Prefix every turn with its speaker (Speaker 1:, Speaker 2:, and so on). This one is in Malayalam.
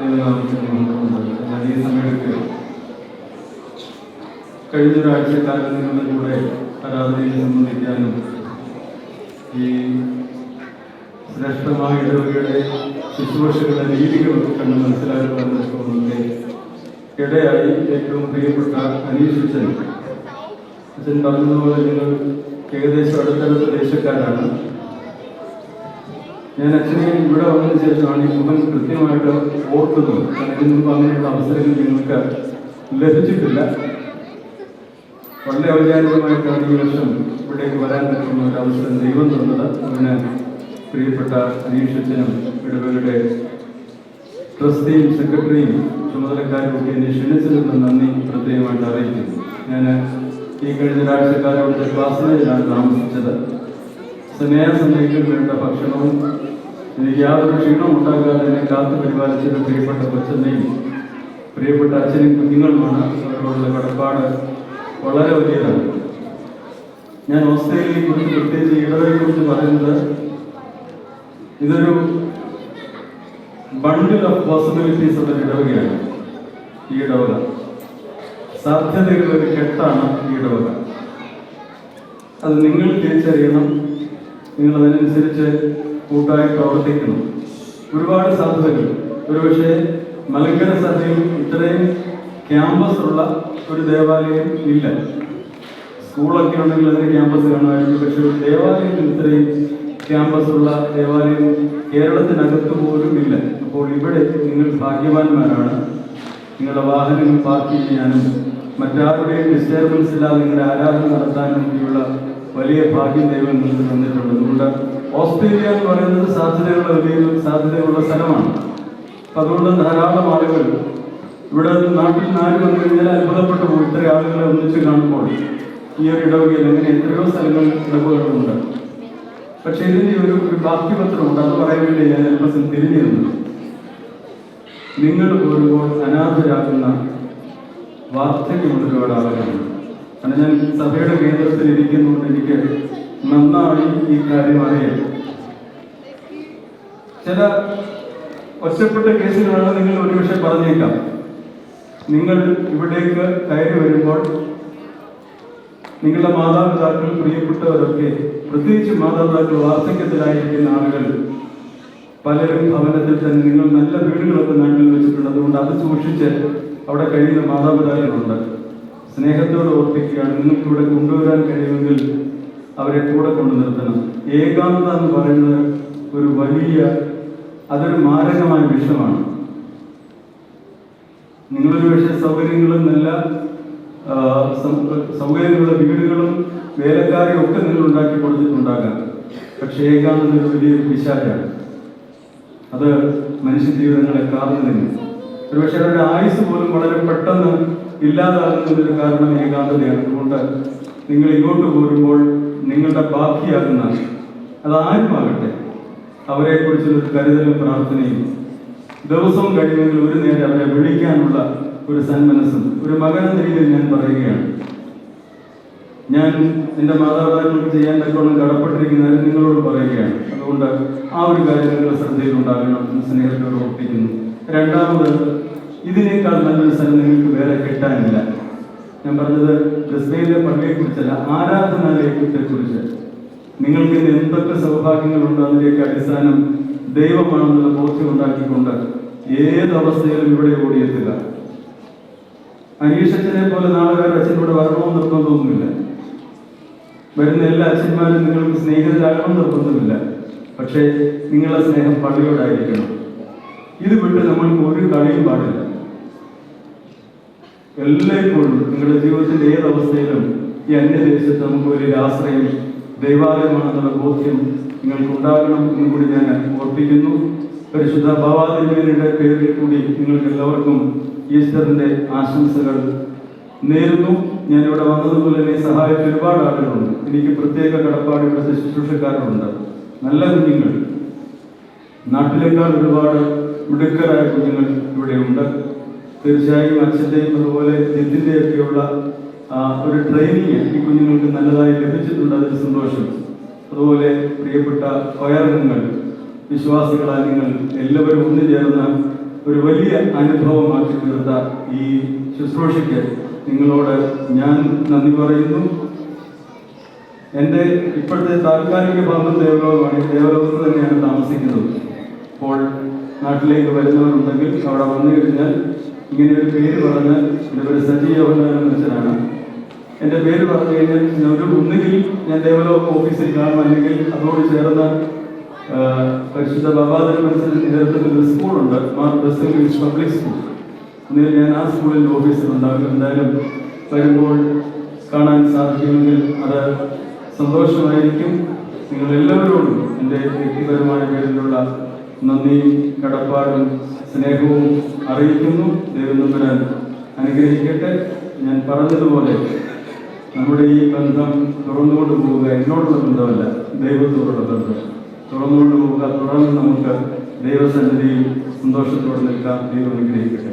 Speaker 1: ഈ സമയത്ത് കഴിഞ്ഞൊരാഴ്ചക്കാലം നിങ്ങളുടെ കൂടെ ആരാധനയിൽ സംബന്ധിക്കാനും ഈ ശ്രേഷ്ഠമായ ഇടവകയുടെ ശുശ്രൂഷകളുടെ രീതികൾ കണ്ട് മനസ്സിലാക്കുവാനും തോന്നുന്നത് ഇടയായി ഏറ്റവും പ്രിയപ്പെട്ട അനീഷിച്ചൻ അച്ഛൻ പറഞ്ഞതുപോലെ നിങ്ങൾ ഏകദേശം അടുത്തടുത്ത ദേശക്കാരാണ്. ഞാൻ അച്ഛനെ ഇവിടെ വന്നതിന് ശേഷമാണ് ഈ മുഖം കൃത്യമായിട്ട് ഓർക്കുന്നത്. അതിന് മുമ്പ് അങ്ങനെയുള്ള അവസരങ്ങൾ നിങ്ങൾക്ക് ലഭിച്ചിട്ടില്ല. വളരെ ഔചാരികമായിട്ടാണ് ഈ വർഷം ഇവിടേക്ക് വരാൻ പറ്റുന്ന ഒരു അവസരം ദൈവം തന്നത്. അതിന് പ്രിയപ്പെട്ട അനീഷച്ചനും ഇടവകയുടെ ട്രസ്റ്റിയും സെക്രട്ടറിയും ചുമതലക്കാരും ഒക്കെ എന്നെ ക്ഷണിച്ചതിന് നന്ദി പ്രത്യേകമായിട്ട് അറിയിക്കുന്നു. ഞാൻ ഈ കഴിഞ്ഞ ഒരാഴ്ചക്കാരോട് ക്ലാസ്സിലാണ് താമസിച്ചത്. സ്നേഹസമയങ്ങളിൽ വേണ്ട ഭക്ഷണവും എനിക്ക് യാതൊരു ക്ഷീണവും ഉണ്ടാകാതെ എന്നെ കാത്തു പരിപാലിച്ചത് പ്രിയപ്പെട്ട കൊച്ചമ്മയും പ്രിയപ്പെട്ട അച്ഛനും കുഞ്ഞുങ്ങളുമാണ്. അവരോടുള്ള കടപ്പാട് വളരെ വലിയതാണ്. ഞാൻ ഓസ്ട്രേലിയയെ കുറിച്ച് പ്രത്യേകിച്ച് ഇടവകയെ കുറിച്ച് പറയുന്നത് ഇതൊരു ബണ്ടിൽ ഓഫ് പോസിബിലിറ്റീസ് ഉള്ള ഇടവകയാണ്. ഈ ഇടവക സാധ്യതകളുടെ ഒരു കെട്ടാണ് ഈ ഇടവക. അത് നിങ്ങൾ തിരിച്ചറിയണം. നിങ്ങൾ അതിനനുസരിച്ച് കൂട്ടായി പ്രവർത്തിക്കണം. ഒരുപാട് സാധ്യതകൾ. ഒരുപക്ഷെ മലങ്കര സഭയിൽ ഇത്രയും ക്യാമ്പസ് ഉള്ള ഒരു ദേവാലയം ഇല്ല. സ്കൂളൊക്കെ ഉണ്ടെങ്കിൽ അതിന് ക്യാമ്പസ് കാണുമായിരുന്നു. പക്ഷെ ഒരു ദേവാലയത്തിൽ ഇത്രയും ക്യാമ്പസ് ഉള്ള ദേവാലയം കേരളത്തിനകത്ത് പോലും ഇല്ല. അപ്പോൾ ഇവിടെ നിങ്ങൾ ഭാഗ്യവാന്മാരാണ്. നിങ്ങളുടെ വാഹനങ്ങൾ പാർക്ക് ചെയ്യാനും മറ്റാരുടെയും ഡിസ്റ്റർബൻസ് ഇല്ലാതെ നിങ്ങളുടെ ആരാധന നടത്താനും ഒക്കെയുള്ള വലിയ ഭാഗ്യം ദൈവം നിങ്ങൾക്ക് തന്നിട്ടുണ്ട്. അതുകൊണ്ട് ഓസ്ട്രേലിയ എന്ന് പറയുന്നത് സാധ്യതയുള്ള സ്ഥലമാണ്. അപ്പം അതുകൊണ്ട് ധാരാളം ആളുകൾ ഇവിടെ നാട്ടിൽ നാല് വന്നു കഴിഞ്ഞാൽ അത്ഭുതപ്പെട്ടു പോകും. ഇത്രയും ആളുകളെ ഒന്നിച്ച് കാണുമ്പോൾ ഈ ഒരു ഇടവകയിൽ അങ്ങനെ എത്രയോ സ്ഥലങ്ങൾ ഇടവകളുണ്ട്. പക്ഷെ ഇതിൻ്റെ ഒരു ബാക്കിപത്രമുണ്ട്. അത് പറയാൻ വേണ്ടി ഞാൻ അല്പം തിരിഞ്ഞിരുന്നു. നിങ്ങൾ പോരുമ്പോൾ അനാഥരാകുന്ന വാർദ്ധക്യമുള്ള ഒരുപാട് ആളുകളുണ്ട്. കാരണം ഞാൻ സഭയുടെ കേന്ദ്രത്തിൽ ഇരിക്കുന്നതുകൊണ്ട് എനിക്ക് നന്നായി ഈ കാര്യം അറിയാം. ചില ഒറ്റപ്പെട്ട കേസുകളാണ് നിങ്ങൾ ഒരുപക്ഷെ പറഞ്ഞേക്കാം. നിങ്ങൾ ഇവിടേക്ക് കയറി വരുമ്പോൾ നിങ്ങളുടെ മാതാപിതാക്കൾ പ്രിയപ്പെട്ടവരൊക്കെ, പ്രത്യേകിച്ച് മാതാപിതാക്കൾ വാർദ്ധക്യത്തിലായിരിക്കുന്ന ആളുകൾ പലരും ഭവനത്തിൽ തന്നെ നിങ്ങൾ നല്ല വീടുകളൊക്കെ നാട്ടിൽ വെച്ചിട്ടുണ്ട്. അതുകൊണ്ട് അത് സൂക്ഷിച്ച് അവിടെ കഴിയുന്ന മാതാപിതാക്കളുണ്ട്. സ്നേഹത്തോട് ഓർപ്പിക്കുകയാണ്. നിങ്ങൾക്ക് ഇവിടെ കൊണ്ടുവരാൻ കഴിയുമെങ്കിൽ അവരെ കൂടെ കൊണ്ടു നിർത്തണം. ഏകാന്തത എന്ന് പറയുന്നത് അതൊരു മാരകമായ വിഷയമാണ്. നിങ്ങളൊരു പക്ഷേ സൗകര്യങ്ങളും നല്ല സൗകര്യങ്ങളുള്ള വീടുകളും വേലക്കാരെയും ഒക്കെ നിങ്ങൾ ഉണ്ടാക്കി കൊടുത്തിട്ടുണ്ടാകാം. പക്ഷേ ഏകാന്തത ഒരു വലിയ പിശാചാണ്. അത് മനുഷ്യ ജീവിതങ്ങളെ കാർന്നു. ഒരുപക്ഷെ അവരുടെ ആയുസ് പോലും വളരെ പെട്ടെന്ന് ഇല്ലാതാകുന്നതിന് കാരണം ഏകാന്തതയാണ്. അതുകൊണ്ട് നിങ്ങൾ ഇങ്ങോട്ട് പോരുമ്പോൾ നിങ്ങളുടെ ബാക്കിയാകുന്ന അതാരുമാകട്ടെ അവരെക്കുറിച്ചൊരു കരുതലും പ്രാർത്ഥനയും ദിവസവും കഴിയുമെങ്കിൽ ഒരു നേരം അവരെ വിളിക്കാനുള്ള ഒരു സന്മനസ്സും ഒരു മകനെന്ന രീതിയിൽ ഞാൻ പറയുകയാണ്. ഞാൻ എൻ്റെ മാതാപിതാക്കൾക്ക് ചെയ്യാൻ തക്കോളം കടപ്പെട്ടിരിക്കുന്നതിന് നിങ്ങളോട് പറയുകയാണ്. അതുകൊണ്ട് ആ ഒരു കാര്യം നിങ്ങളുടെ ശ്രദ്ധയിലുണ്ടാകണം എന്ന് സ്നേഹത്തോട് ഓർപ്പിക്കുന്നു. രണ്ടാമത്, ഇതിനേക്കാൾ നല്ലൊരു സ്ഥലം നിങ്ങൾക്ക് വേറെ കിട്ടാനില്ല. ഞാൻ പറഞ്ഞത് ക്രിസ്ത്യയിലെ പള്ളിയെക്കുറിച്ചല്ല, ആരാധനാലയത്തെക്കുറിച്ച്. നിങ്ങൾക്ക് ഇന്ന് എന്തൊക്കെ സൗഭാഗ്യങ്ങളുണ്ട് അതിലേക്ക് അടിസ്ഥാനം ദൈവമാണെന്നുള്ള ബോധ്യം ഉണ്ടാക്കിക്കൊണ്ട് ഏതവസ്ഥയിലും ഇവിടെ ഓടിയെത്തുക. അനീഷച്ചനെ പോലെ നാളുകാർ അച്ഛനോട് വരണമെന്ന് നിർബന്ധമൊന്നുമില്ല. വരുന്ന എല്ലാ അച്ഛന്മാരും നിങ്ങൾക്ക് സ്നേഹിതരാകണം നിർബന്ധമില്ല. പക്ഷേ നിങ്ങളുടെ സ്നേഹം പള്ളിയോടായിരിക്കണം. ഇത് വിട്ട് നമ്മൾക്ക് ഒരു കളിയും പാടില്ല. എല്ലായ്പ്പോഴും നിങ്ങളുടെ ജീവിതത്തിന്റെ ഏതവസ്ഥയിലും ഈ അന്യദേശത്ത് നമുക്ക് വലിയൊരു ആശ്രയം ദൈവാലയമാണെന്നുള്ള ബോധ്യം നിങ്ങൾക്ക് ഉണ്ടാകണം എന്നും കൂടി ഞാൻ ഓർപ്പിക്കുന്നു. പരിശുദ്ധ ഭാവാതിരുമേനിയുടെ പേരിൽ കൂടി നിങ്ങൾക്ക് എല്ലാവർക്കും ഈസ്റ്ററിന്റെ ആശംസകൾ നേരുന്നു. ഞാനിവിടെ വന്നതുപോലെ എന്നെ സഹായിച്ച ഒരുപാട് ആളുകളുണ്ട്. എനിക്ക് പ്രത്യേക കടപ്പാട് ഇവിടുത്തെ ശുശ്രൂഷക്കാരുണ്ട്. നല്ല കുഞ്ഞുങ്ങൾ, നാട്ടിലേക്കാൾ ഒരുപാട് മിടുക്കരായ കുഞ്ഞുങ്ങൾ ഇവിടെയുണ്ട്. തീർച്ചയായും അച്ഛൻ്റെയും അതുപോലെ ജിത്തിൻ്റെയൊക്കെയുള്ള ഒരു ട്രെയിനിങ് ഈ കുഞ്ഞുങ്ങൾക്ക് നല്ലതായി ലഭിച്ചിട്ടുണ്ട്. അതിന് സന്തോഷം. അതുപോലെ പ്രിയപ്പെട്ട കൊയറംഗങ്ങൾ, വിശ്വാസികളായ നിങ്ങൾ എല്ലാവരും ഒന്നു ചേർന്ന് ഒരു വലിയ അനുഭവമാക്കി തീർത്ത ഈ ശുശ്രൂഷയ്ക്ക് നിങ്ങളോട് ഞാൻ നന്ദി പറയുന്നു. എൻ്റെ ഇപ്പോഴത്തെ താൽക്കാലിക ഭവനം ദേവലോകമാണ്. ഈ ദേവലോകത്ത് തന്നെയാണ് താമസിക്കുന്നത്. അപ്പോൾ നാട്ടിലേക്ക് വരുന്നവരുണ്ടെങ്കിൽ അവിടെ വന്നു കഴിഞ്ഞാൽ ഇങ്ങനെ ഒരു പേര് പറഞ്ഞാൽ, എൻ്റെ പേര് സജി യോഹന്നാൻ അച്ഛനാണ്. എൻ്റെ പേര് പറഞ്ഞു കഴിഞ്ഞാൽ ഒന്നുകിൽ ഞാൻ ദേവലോക ഓഫീസിൽ കാണും, അല്ലെങ്കിൽ അതോട് ചേർന്ന പരിശുദ്ധ ബാബാദന മനസ്സിൻ്റെ നേതൃത്വത്തിൽ ഒരു സ്കൂളുണ്ട്, മാർ ബസേലിയസ് പബ്ലിക് സ്കൂൾ. എന്നിൽ ഞാൻ ആ സ്കൂളിൻ്റെ ഓഫീസിലുണ്ടാകും. എന്തായാലും വരുമ്പോൾ കാണാൻ സാധിക്കുമെങ്കിൽ അത് സന്തോഷമായിരിക്കും. നിങ്ങളെല്ലാവരോടും എൻ്റെ വ്യക്തിപരമായ പേരിലുള്ള നന്ദിയും കടപ്പാടും സ്നേഹവും അറിയിക്കുന്നു. ദൈവം നമ്മെ അനുഗ്രഹിക്കട്ടെ. ഞാൻ പറഞ്ഞതുപോലെ നമ്മുടെ ഈ ബന്ധം തുറന്നുകൊണ്ട് പോവുക, എന്നോടുള്ള ബന്ധമല്ല, ദൈവത്തോടുള്ള ബന്ധം തുറന്നുകൊണ്ട് പോവുക. തുടർന്ന് നമുക്ക് ദൈവസന്നിധിയിൽ സന്തോഷത്തോടെ നിൽക്കാം. ദൈവം അനുഗ്രഹിക്കട്ടെ.